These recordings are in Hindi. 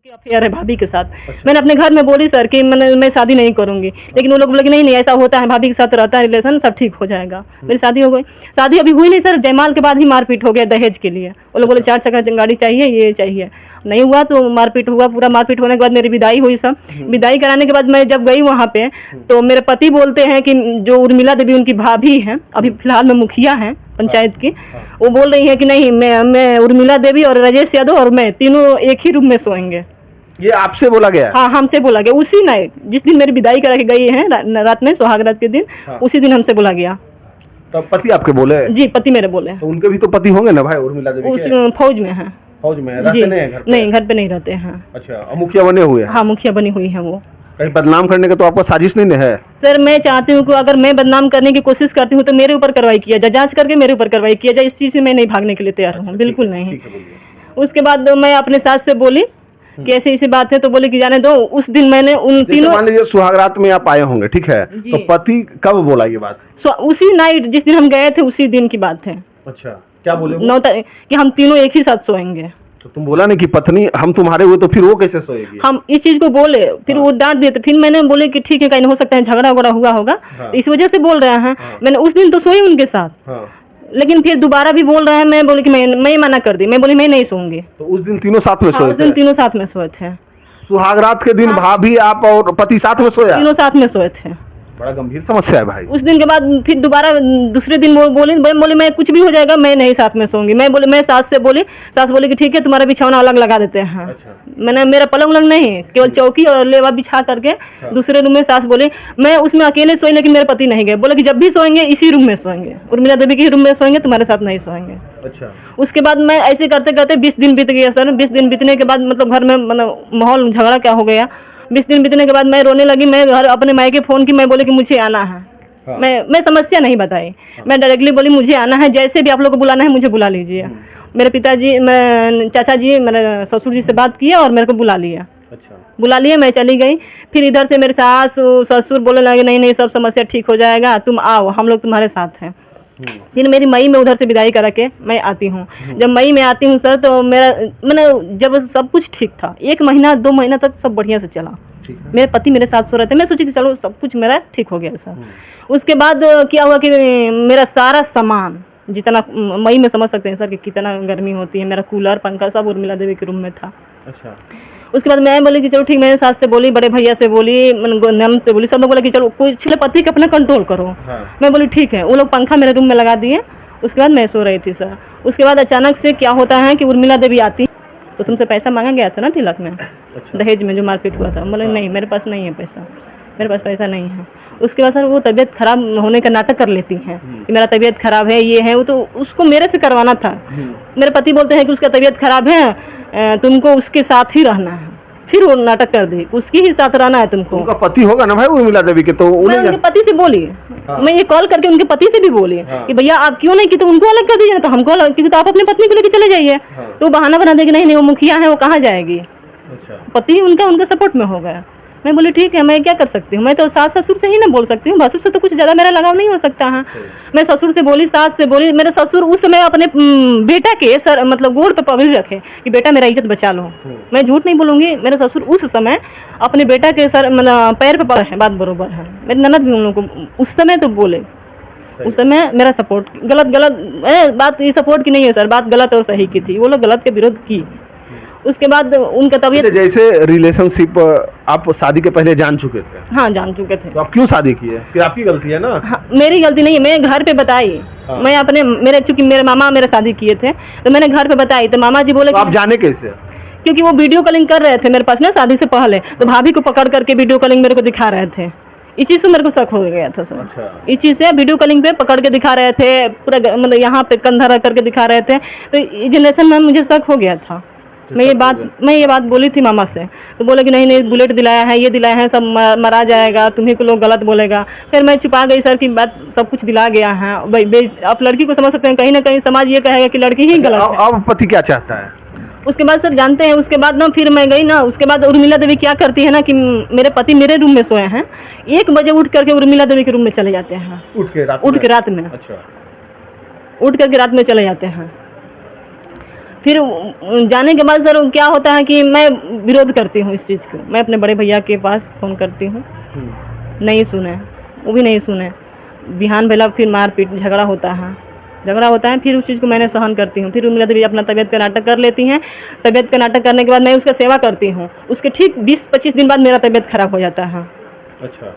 अफेयर है भाभी के साथ। मैंने अपने घर में बोली सर कि मैं शादी नहीं करूंगी, लेकिन वो लोग बोले कि नहीं ऐसा होता है, भाभी के साथ रहता है रिलेशन, सब ठीक हो जाएगा। मेरी शादी हो गई। शादी अभी हुई नहीं सर, जयमाल के बाद ही मारपीट हो गया दहेज के लिए। वो लोग बोले 4 चक्का गाड़ी चाहिए, ये चाहिए, नहीं हुआ तो मारपीट हुआ। पूरा मारपीट होने के बाद मेरी विदाई हुई। सब विदाई कराने के बाद मैं जब गई वहाँ पे, तो मेरे पति बोलते हैं कि जो उर्मिला देवी उनकी भाभी है, अभी फिलहाल में मुखिया है पंचायत की, वो बोल रही है कि नहीं मैं उर्मिला देवी और राजेश यादव और मैं तीनों एक ही रूम में सोएंगे। ये आपसे बोला गया? हाँ, हमसे बोला गया। उसी नाइट जिस दिन मेरी विदाई करा के गई है रात में, सुहाग रात के दिन, उसी दिन हमसे बोला गया। तब पति आपके बोले? जी, पति मेरे बोले। तो उनके भी तो पति होंगे ना भाई उर्मिला देवी के? फौज में है। फौज में रहते नहीं है घर पे? नहीं, घर पे नहीं रहते हैं। अच्छा, मुखिया बने हुए हैं? हाँ, मुखिया बनी हुई है। वो कहीं बदनाम करने का तो आपका साजिश नहीं है? सर मैं चाहती हूँ कि अगर मैं बदनाम करने की कोशिश करती हूँ तो मेरे ऊपर कार्रवाई किया जाए, जांच करके मेरे ऊपर कार्रवाई किया जाए। इस चीज से मैं नहीं भागने के लिए तैयार हूँ, बिल्कुल नहीं। उसके बाद मैं अपने सास से बोली कि ऐसी ऐसी बात है, तो बोले कि जाने दो। उस दिन मैंने उन तीनों, मान लीजिए सुहागरात में आप आए होंगे, ठीक है, तो पति कब बोला ये बात? उसी नाइट जिस दिन हम गए थे, उसी दिन की बात है। अच्छा, क्या बोले? 9 तारीख कि हम तीनों एक ही साथ सोएंगे। तो तुम बोला नहीं कि पत्नी हम तुम्हारे हुए, तो फिर वो कैसे सोएगी? हम इस चीज को बोले, फिर वो डांट दिए। तो फिर मैंने बोले कि ठीक है, कहीं हो सकता है झगड़ा वगड़ा हुआ होगा, इस वजह से बोल रहे हैं। मैंने उस दिन तो सोई उनके साथ, लेकिन फिर दोबारा भी बोल रहे हैं। मैं बोले कि मैं मना कर दी, मैं बोली मैं नहीं सोऊंगी। तो उस दिन तीनों साथ में सोए? उस दिन तीनों साथ में सोए थे। सुहागरात के दिन भाभी, आप और पति साथ में सोया? तीनों साथ में सोए थे। बड़ा गंभीर समस्या है भाई। उस दिन के बाद फिर दोबारा दूसरे दिन वो बोली मैं कुछ भी हो जाएगा, मैं नहीं साथ में सोऊंगी। मैं सास से बोली, सास बोली कि ठीक है, तुम्हारा बिछौना अलग लगा देते हैं। अच्छा। मैंने मेरा पलंग उलंग नहीं, केवल चौकी और लेवा बिछा करके दूसरे रूम में सास बोली मैं उसमें अकेले सोई, लेकिन मेरे पति नहीं गए। बोले कि जब भी सोएंगे इसी रूम में सोएंगे, उर्मिला देवी के रूम में सोएंगे, तुम्हारे साथ नहीं सोएंगे। अच्छा। उसके बाद मैं ऐसे करते करते 20 दिन बीत गया सर। 20 दिन बीतने के बाद मतलब घर में माहौल झगड़ा क्या हो गया। 20 दिन बीतने के बाद मैं रोने लगी। मैं घर अपने मायके फोन की, मैं बोली कि मुझे आना है। हाँ। मैं समस्या नहीं बताई। हाँ। मैं डायरेक्टली बोली मुझे आना है, जैसे भी आप लोग को बुलाना है मुझे बुला लीजिए। मेरे पिताजी, चाचा जी, मेरे ससुर जी से बात किया और मेरे को बुला लिया। अच्छा। बुला लिया, मैं चली गई। फिर इधर से मेरे सास ससुर बोलने लगे नहीं नहीं, सब समस्या ठीक हो जाएगा, तुम आओ, हम लोग तुम्हारे साथ हैं। फिर मेरी मई में उधर से विदाई करा के मैं आती हूँ। जब मई में आती हूँ सर, तो मैंने जब सब कुछ ठीक था, 1 महीना 2 महीना तक सब बढ़िया से चला। मेरे पति मेरे साथ सो रहे थे। मैं सोची कि चलो सब कुछ मेरा ठीक हो गया सर। उसके बाद क्या हुआ कि मेरा सारा सामान जितना, मई में समझ सकते हैं सर कि कितना गर्मी होती है, मेरा कूलर पंखा सब उर्मिला देवी के रूम में था। अच्छा। उसके बाद मैं बोली कि चलो ठीक, मेरे सास से बोली, बड़े भैया से बोली, नम से बोली, सब लोग बोला कि चलो कुछ पति का अपना कंट्रोल करो। हाँ। मैं बोली ठीक है। वो लोग पंखा मेरे रूम में लगा दिए। उसके बाद मैं सो रही थी सर। उसके बाद अचानक से क्या होता है कि उर्मिला देवी आती, तो तुमसे पैसा मांगा गया था ना तिलक में। अच्छा। दहेज में जो मारपीट हुआ था। बोले नहीं, मेरे पास नहीं है पैसा, मेरे पास पैसा नहीं है। उसके बाद सर वो तबीयत खराब होने का नाटक कर लेती हैं कि मेरा तबीयत खराब है, ये है वो, तो उसको मेरे से करवाना था। मेरे पति बोलते हैं कि उसका तबीयत खराब है, तुमको उसके साथ ही रहना है। फिर वो नाटक कर दी, उसके ही साथ रहना है तुमको। उनका पति होगा ना भाई उर्मिला देवी के, तो मैं उनके पति से बोली। हाँ। मैं ये कॉल करके उनके पति से भी बोली। हाँ। कि भैया आप क्यों नहीं कि, तो उनको अलग कर दीजिए, तो हमको अलग, क्योंकि तो आप अपनी पत्नी को लेकर चले जाइए। हाँ। तो बहाना बना देगी नहीं वो मुखिया है, वो कहाँ जाएगी। अच्छा। पति उनका सपोर्ट में हो गया। मैं बोली ठीक है, मैं क्या कर सकती हूँ, मैं तो सास ससुर से ही ना बोल सकती हूँ, भसुर से तो कुछ ज्यादा मेरा लगाव नहीं हो सकता है। मैं ससुर से बोली, सास से बोली। मेरे ससुर उस समय अपने बेटा के सर मतलब गोड़ पे पकड़ रखे कि बेटा मेरा इज्जत बचा लो। मैं झूठ नहीं बोलूंगी, मेरे ससुर उस समय अपने बेटा के सर मतलब पैर पे पड़े हैं। बात बरोबर है। मेरी ननद भी उन लोगों को उस समय तो बोले। उस समय मेरा सपोर्ट गलत बात ये सपोर्ट की नहीं है सर, बात गलत और सही की थी। वो लोग गलत के विरोध की। उसके बाद उनका तबीयत, जैसे रिलेशनशिप आप शादी के पहले जान चुके थे? हाँ, जान चुके थे। तो आप क्यों शादी की है? फिर आपकी गलती है ना? हाँ, मेरी गलती नहीं है। मैं घर पे बताई। हाँ। मैं अपने चूंकि मेरे मामा मेरे शादी किए थे, तो मैंने घर पे बताई। तो मामा जी बोले तो आप जाने कैसे? क्योंकि वो वीडियो कॉलिंग कर रहे थे मेरे पास ना शादी से पहले, तो भाभी को पकड़ करके वीडियो कॉलिंग मेरे को दिखा रहे थे। इस चीज से मेरे को शक हो गया था सर। अच्छा। इस चीज से वीडियो कॉलिंग पे पकड़ के दिखा रहे थे, पूरा मतलब यहाँ पे कंधा रख करके दिखा रहे थे। तो जनरेशन में मुझे शक हो गया था। मैं ये बात बोली थी मामा से, तो बोले कि नहीं बुलेट दिलाया है, ये दिलाया है, सब मरा जाएगा, तुम्ही को लोग गलत बोलेगा। फिर मैं छुपा गई सर कि बात सब कुछ दिला गया है। आप लड़की को समझ सकते हैं, कहीं ना कहीं समाज ये कहेगा कि लड़की ही गलत है। अब पति क्या चाहता है? उसके बाद सर जानते हैं, उसके बाद ना फिर मैं गई ना, उसके बाद उर्मिला देवी क्या करती है ना कि मेरे पति मेरे रूम में सोए हैं, 1 बजे उठ करके उर्मिला देवी के रूम में चले जाते हैं। उठ के रात में। अच्छा। उठ करके रात में चले जाते हैं। फिर जाने के बाद सर क्या होता है कि मैं विरोध करती हूँ इस चीज़ को। मैं अपने बड़े भैया के पास फ़ोन करती हूँ, नहीं सुने, वो भी नहीं सुने। बिहान भेला फिर मारपीट झगड़ा होता है, फिर उस चीज़ को मैंने सहन करती हूँ। फिर मेरा देवी अपना तबीयत का नाटक कर लेती हैं। तबीयत का नाटक करने के बाद मैं उसका सेवा करती हूँ। उसके ठीक 20-25 दिन बाद मेरा तबीयत खराब हो जाता है। अच्छा,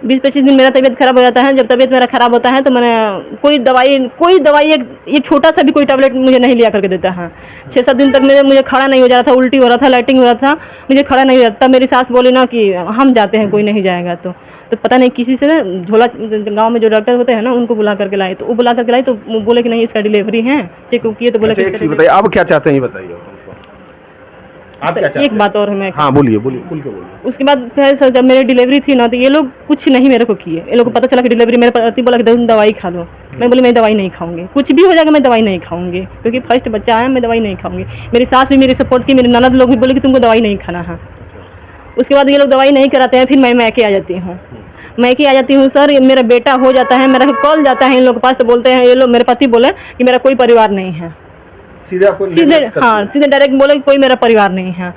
20-25 दिन मेरा तबीयत खराब हो जाता है। जब तबीयत मेरा खराब होता है तो मैंने कोई दवाई एक छोटा सा भी कोई टैबलेट मुझे नहीं लिया करके देता है। 6-7 दिन तक मुझे खड़ा नहीं हो जा रहा था, उल्टी हो रहा था, लाइटिंग हो रहा था, मुझे खड़ा नहीं हो जाता। मेरी सास बोली ना कि हम जाते हैं, कोई नहीं जाएगा। तो पता नहीं किसी से ना झोला गांव में जो डॉक्टर होते हैं ना उनको बुला करके लाए, तो वो बुला करके लाए तो बोले कि नहीं इसका डिलीवरी है, चेक किए तो बोले अच्छा, एक चीज बताइए, अब क्या चाहते हैं ये बताइए आप क्या चाहते हैं? एक बात और है मैं, हाँ बोलिए बोलिए। उसके बाद फिर सर जब मेरी डिलीवरी थी ना तो ये लोग कुछ नहीं मेरे को किए। ये लोग को पता चला कि डिलीवरी, मेरे पति बोला कि दवाई खा लो। मैं बोली मैं दवाई नहीं खाऊंगी, कुछ भी हो जाएगा मैं दवाई नहीं खाऊंगी, क्योंकि फर्स्ट बच्चा है, मैं दवाई नहीं खाऊंगी। मेरी सास भी मेरी सपोर्ट की, मेरी ननद लोग भी बोले कि तुमको दवाई नहीं खाना है। उसके बाद ये लोग दवाई नहीं कराते हैं, फिर मैं मैके आ जाती हूँ। सर मेरा बेटा हो जाता है, मेरा कॉल जाता है इन लोग के पास, तो बोलते हैं ये लोग, मेरे पति बोले कि मेरा कोई परिवार नहीं है। सीधे डायरेक्ट बोले कि कोई मेरा परिवार नहीं है।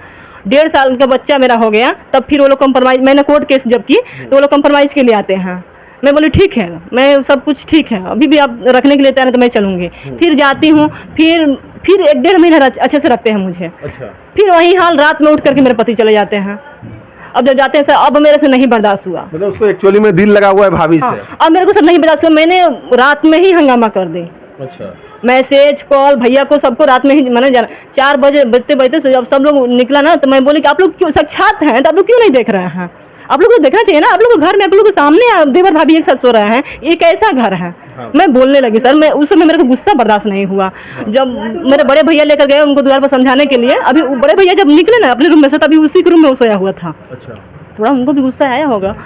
1.5 साल का बच्चा मेरा हो गया, तब फिर वो लोग कंप्रोमाइज, मैंने कोर्ट केस जब की तो वो लोग कंप्रोमाइज के लिए आते हैं। मैं बोली ठीक है, मैं सब कुछ ठीक है, अभी भी आप रखने के लिए तैयार हैं तो मैं चलूंगी। फिर जाती हूँ, फिर 1-1.5 महीना अच्छे से रखते हैं मुझे। अच्छा। फिर वही हाल, रात में उठ करके मेरे पति चले जाते हैं। अब जब जाते हैं सर, अब मेरे से नहीं बर्दाश्त हुआ। मतलब उसको एक्चुअली में दिल लगा हुआ है भाभी से। अब मेरे को सर नहीं बर्दाश्त हुआ, मैंने रात में ही हंगामा कर दी। अच्छा। मैसेज कॉल भैया को सबको रात में ही मैंने जाना। 4 बजे बजते जब सब लोग निकला ना तो मैं बोली कि आप लोग क्यों साक्षात हैं तो आप लोग क्यों नहीं देख रहे हैं? आप लोग को देखना चाहिए ना, आप लोग घर में आप लोग के सामने देवर भाभी एक साथ सो रहे हैं, ये कैसा घर है? हाँ। मैं बोलने लगी सर, मैं उस समय मेरे को गुस्सा बर्दाश्त नहीं हुआ। हाँ। जब मेरे बड़े भैया लेकर गए उनको द्वार पर समझाने के लिए, अभी बड़े भैया जब निकले ना अपने रूम में से, तभी उसी के रूम में वो सोया हुआ था। अच्छा। थोड़ा उनको भी गुस्सा आया होगा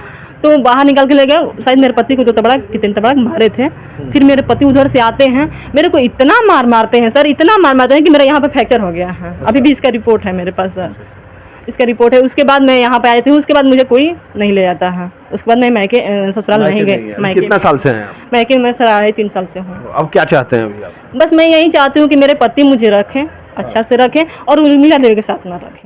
तो बाहर निकाल के ले गए। शायद मेरे पति को जो कितने तबड़ा मारे थे। फिर मेरे पति उधर से आते हैं, मेरे को इतना मारते हैं सर, इतना मारते हैं कि मेरा यहाँ पे फ्रैक्चर हो गया है। अभी भी इसका रिपोर्ट है मेरे पास सर, इसका रिपोर्ट है। उसके बाद मैं यहाँ पे आई थी, उसके बाद मुझे कोई नहीं ले जाता है। उसके बाद मैं मैके ससुराल नहीं गई। कितना साल से हैं आप? मैके में सर 3.5 साल से हूँ। अब क्या चाहते हैं अभी आप? बस मैं यही चाहती हूँ कि मेरे पति मुझे रखें, अच्छा से रखें और उर्मिला देवी के साथ ना रखें।